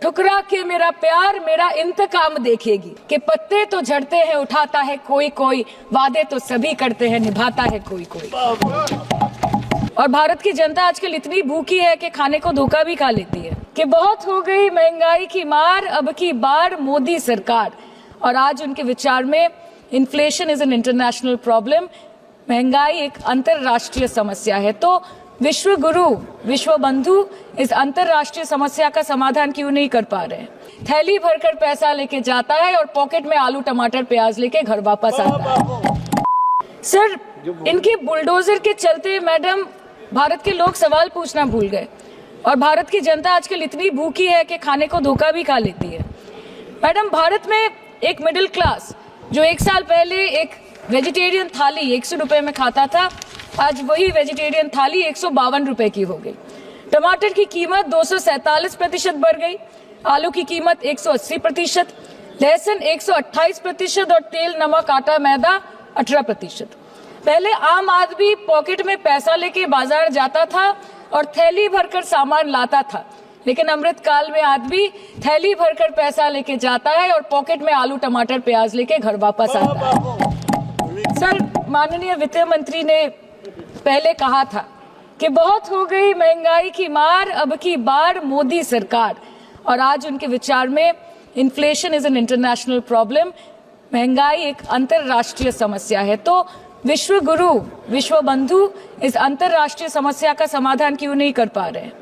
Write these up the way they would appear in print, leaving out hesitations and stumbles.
ठुकरा के मेरा प्यार मेरा इंतकाम देखेगी कि पत्ते तो झड़ते हैं उठाता है कोई कोई, वादे तो सभी करते हैं निभाता है कोई कोई। और भारत की जनता आजकल इतनी भूखी है कि खाने को धोखा भी खा लेती है कि बहुत हो गई महंगाई की मार, अब की बार मोदी सरकार। और आज उनके विचार में inflation is an international problem, महंगाई एक अंतरराष्ट्रीय समस्या है। तो विश्व गुरु विश्व बंधु इस अंतरराष्ट्रीय समस्या का समाधान क्यों नहीं कर पा रहे हैं? थैली भरकर पैसा लेके जाता है और पॉकेट में आलू टमाटर प्याज लेके घर वापस आता है। सर, इनके बुलडोजर के चलते मैडम भारत के लोग सवाल पूछना भूल गए और भारत की जनता आजकल इतनी भूखी है कि खाने को धोखा भी खा लेती है। मैडम, भारत में एक मिडिल क्लास जो एक साल पहले एक वेजिटेरियन थाली 100 रुपए में खाता था, आज वही वेजिटेरियन थाली 152 रुपए की हो गई। टमाटर की कीमत 247% बढ़ गई, आलू की कीमत 180%, लहसुन 128% और तेल नमक आटा मैदा 18%। पहले आम आदमी पॉकेट में पैसा लेके बाजार जाता था और थैली भरकर सामान लाता था, लेकिन अमृत काल में आदमी थैली भरकर पैसा लेके जाता है और पॉकेट में आलू टमाटर प्याज लेके घर वापस आता है। सर, माननीय वित्त मंत्री ने पहले कहा था कि बहुत हो गई महंगाई की मार, अब की बार मोदी सरकार। और आज उनके विचार में inflation is an international problem, महंगाई एक अंतरराष्ट्रीय समस्या है। तो विश्व गुरु विश्व बंधु इस अंतरराष्ट्रीय समस्या का समाधान क्यों नहीं कर पा रहे हैं?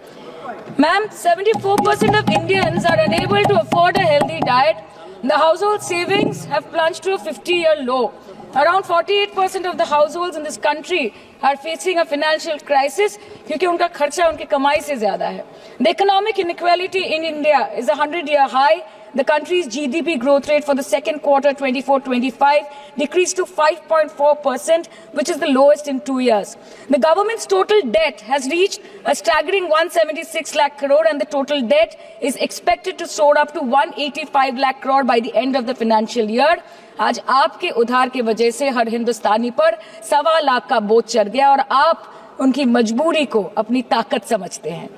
Ma'am, 74% of Indians are unable to afford a healthy diet. The household savings have plunged to a 50-year low. Around 48% of the households in this country are facing a financial crisis क्योंकि उनका खर्चा उनकी कमाई से ज्यादा है। The economic inequality in India is a 100-year high. The country's GDP growth rate for the second quarter 24-25 decreased to 5.4%, which is the lowest in 2 years. The government's total debt has reached a staggering 176 lakh crore and the total debt is expected to soar up to 185 lakh crore by the end of the financial year. आज आपके उधार की वजह से हर हिंदुस्तानी पर 1.25 लाख का बोझ चढ़ गया और आप उनकी मजबूरी को अपनी ताकत समझते हैं।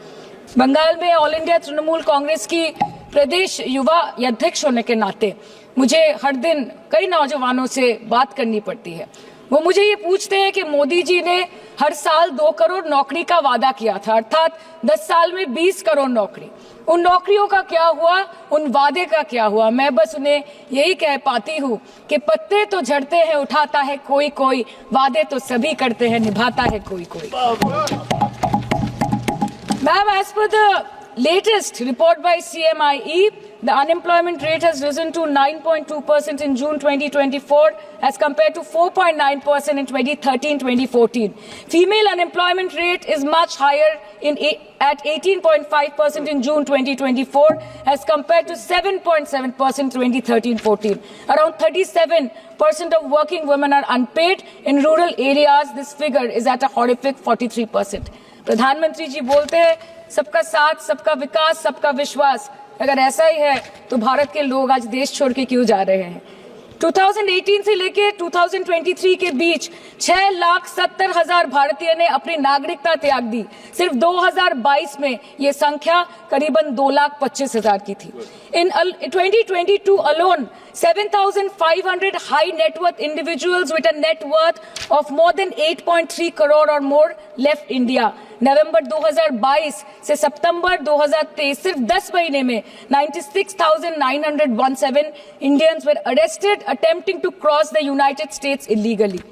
बंगाल में ऑल इंडिया तृणमूल कांग्रेस की प्रदेश युवा अध्यक्ष होने के नाते मुझे हर दिन कई नौजवानों से बात करनी पड़ती है। वो मुझे ये पूछते हैं कि मोदी जी ने हर साल 2 करोड़ नौकरी का वादा किया था, अर्थात 10 साल में 20 करोड़ नौकरी। उन नौकरियों का क्या हुआ, उन वादे का क्या हुआ? मैं बस उन्हें यही कह पाती हूँ कि पत्ते तो झड़ते हैं उठाता है कोई कोई, वादे तो सभी करते हैं निभाता है कोई कोई। Ma'am, as per the latest report by CMIE, the unemployment rate has risen to 9.2% in June 2024 as compared to 4.9% in 2013-2014. Female unemployment rate is much higher at 18.5% in June 2024 as compared to 7.7% 2013-14. Around 37% of working women are unpaid. In rural areas, this figure is at a horrific 43%. प्रधानमंत्री जी बोलते हैं सबका साथ, सबका विकास, सबका विश्वास। अगर ऐसा ही है तो भारत के लोग आज देश छोड़ के क्यों जा रहे हैं? 2018 से लेके 2023 के बीच 6,70,000 भारतीय ने अपनी नागरिकता त्याग दी। सिर्फ 2022 में ये संख्या करीबन 2,25,000 की थी। In 2022 alone, 7,500 high net worth individuals with a net worth of more than 8.3 crore or more left India. नवंबर 2022 से सितंबर 2023 सिर्फ 10 महीने में 96,917 Indians were arrested attempting to cross the United States illegally.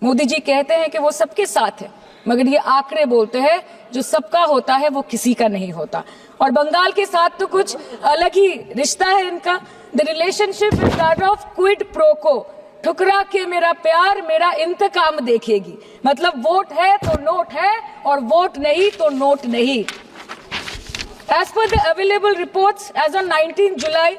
Modi ji कहते हैं कि वो सबके साथ है, मगर ये आंकड़े बोलते हैं जो सबका होता है वो किसी का नहीं होता। और बंगाल के साथ तो कुछ अलग ही रिश्ता है इनका। The relationship is that of quid pro को। ठुकरा के मेरा प्यार मेरा इंतकाम देखेगी, मतलब वोट है तो नोट है और वोट नहीं तो नोट नहीं। As per the available reports, as on 19 July,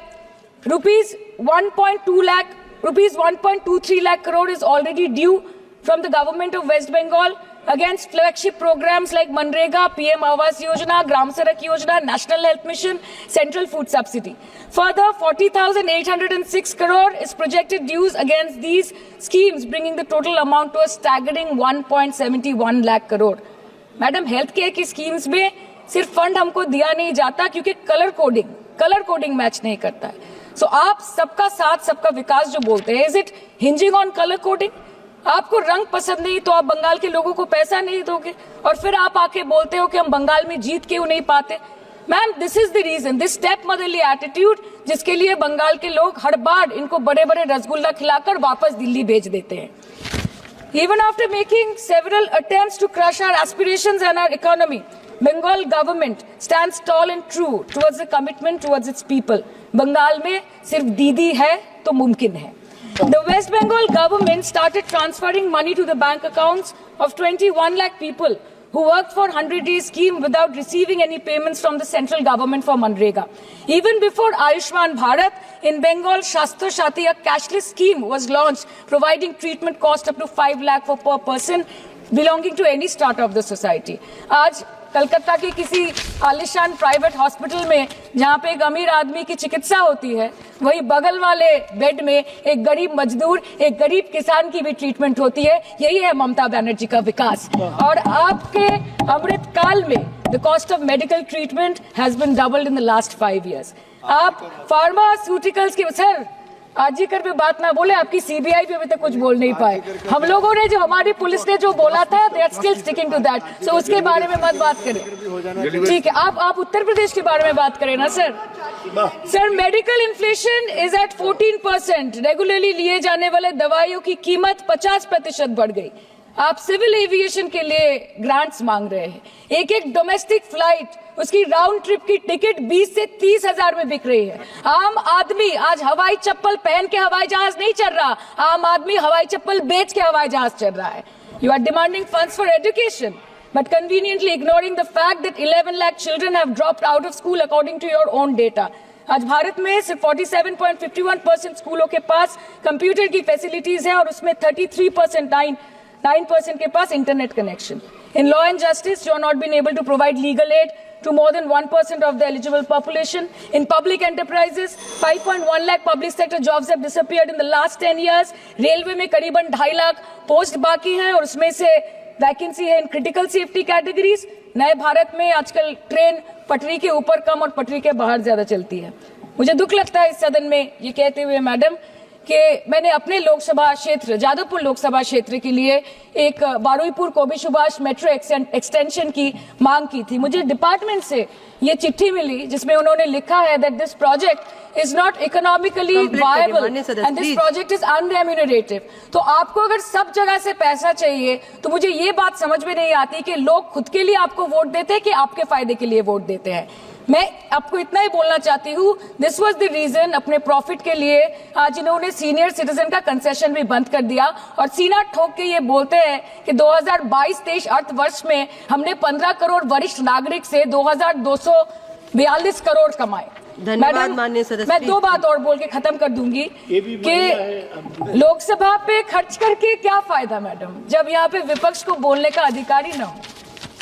rupees 1.23 lakh crore is already due from the government of West Bengal against flagship programs like Manrega, PM Awas Yojana, Gram Sadak Yojana, National Health Mission, Central Food Subsidy. Further, 40,806 crore is projected dues against these schemes, bringing the total amount to a staggering 1.71 lakh crore. Madam, health care की schemes में सिर्फ fund हमको दिया नहीं जाता क्योंकि colour coding match नहीं करता है। सो आप सबका साथ सबका विकास जो बोलते हैं, is it hinging on colour coding? आपको रंग पसंद नहीं तो आप बंगाल के लोगों को पैसा नहीं दोगे और फिर आप आके बोलते हो कि हम बंगाल में जीत क्यों नहीं पाते। Ma'am, this is the reason, this step motherly attitude, जिसके लिए बंगाल के लोग हर बार इनको बड़े बड़े रसगुल्ला खिलाकर वापस दिल्ली भेज देते हैं। Even after making several attempts to crush our aspirations and our economy, Bengal government stands tall and true towards the commitment towards its people. Bengal में सिर्फ दीदी है तो मुमकिन है। The West Bengal government started transferring money to the bank accounts of 21 lakh people who worked for 100-day scheme without receiving any payments from the central government for Manrega. Even before Ayushman Bharat, in Bengal, Shastra Shati, a cashless scheme was launched, providing treatment cost up to 5 lakh for per person belonging to any strata of the society. आज कलकत्ता के किसी आलिशान private hospital में जहाँ पे एक अमीर आदमी की चिकित्सा होती है, वही बगल वाले बेड में एक गरीब मजदूर, एक गरीब किसान की भी ट्रीटमेंट होती है। यही है ममता बनर्जी का विकास। और आपके अमृत काल में the cost of medical treatment has been doubled in the last 5 years। आप फार्मास्यूटिकल्स की, सर आरजीकर पे बात ना बोले, आपकी सीबीआई पे अभी तक कुछ बोल नहीं पाए। हम लोगों ने जो, हमारी पुलिस ने जो बोला था, they are still sticking to that. So उसके बारे में मत बात करें, ठीक है? आप उत्तर प्रदेश के बारे में बात करें ना sir. Sir, medical inflation is at 14%। Regularly लिए जाने वाले दवाइयों की कीमत 50% बढ़ गई। आप सिविल एविएशन के लिए ग्रांट्स मांग रहे हैं। एक एक डोमेस्टिक फ्लाइट, उसकी राउंड ट्रिप की टिकट 20 से 30 हजार में बिक रही है। आम आदमी आज हवाई चप्पल पहन के हवाई जहाज नहीं चल रहा, आम आदमी हवाई चप्पल बेच के हवाई जहाज चल रहा है। You are demanding funds for education but conveniently ignoring the fact that 11 lakh children have dropped out of school according to your own data. आज भारत में सिर्फ 47.51% स्कूलों के पास कंप्यूटर की फैसिलिटीज है और उसमें 9% के पास internet connection. In law and justice, you are not been able to provide legal aid to more than 1% of the eligible population. In public enterprises, 5.1 lakh public sector jobs have disappeared in the last 10 years. Railway में करीबन 2.5 lakh post बाकी हैं और उसमें से vacancy है in critical safety categories. नए भारत में आजकल ट्रेन पटरी के ऊपर कम और पटरी के बाहर ज्यादा चलती है। मुझे दुख लगता है इस सदन में ये कहते हुए मैडम कि मैंने अपने लोकसभा क्षेत्र जादवपुर लोकसभा क्षेत्र के लिए एक बारुईपुर कोबी सुभाष मेट्रो एक्सटेंशन की मांग की थी। मुझे डिपार्टमेंट से ये चिट्ठी मिली जिसमें उन्होंने लिखा है that this project is not economically viable and this project is unremunerative. तो आपको अगर सब जगह से पैसा चाहिए तो मुझे ये बात समझ में नहीं आती कि लोग खुद के लिए आपको वोट देते हैं कि आपके फायदे के लिए वोट देते हैं। मैं आपको इतना ही बोलना चाहती हूँ, दिस वाज द रीजन, अपने प्रॉफिट के लिए आज इन्होंने सीनियर सिटीजन का कंसेशन भी बंद कर दिया और सीना ठोक के ये बोलते हैं कि 2022-23 अर्थ वर्ष में हमने 15 करोड़ वरिष्ठ नागरिक से 2242 करोड़ कमाए। धन्यवाद माननीय सदस्य। मैं 2 बात और बोल के खत्म कर दूंगी कि लोकसभा पे खर्च करके क्या फायदा मैडम, जब यहाँ पे विपक्ष को बोलने का अधिकार ही ना हो।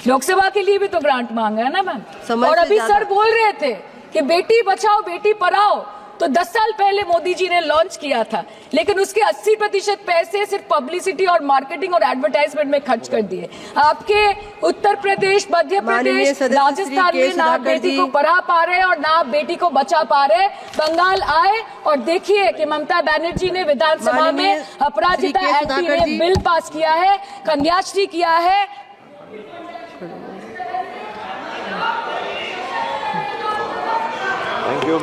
लोकसभा के लिए भी तो ग्रांट मांगा है ना मैम। और अभी सर बोल रहे थे कि बेटी बचाओ बेटी पढ़ाओ, तो 10 साल पहले मोदी जी ने लॉन्च किया था, लेकिन उसके 80% पैसे सिर्फ पब्लिसिटी और मार्केटिंग और एडवर्टाइजमेंट में खर्च कर दिए। आपके उत्तर प्रदेश, मध्य प्रदेश, राजस्थान में ना आप बेटी को पढ़ा पा रहे और ना आप बेटी को बचा पा रहे। बंगाल आए और देखिए कि ममता बनर्जी ने विधानसभा में अपराजिता एक्ट में बिल पास किया है, कन्याश्री किया है।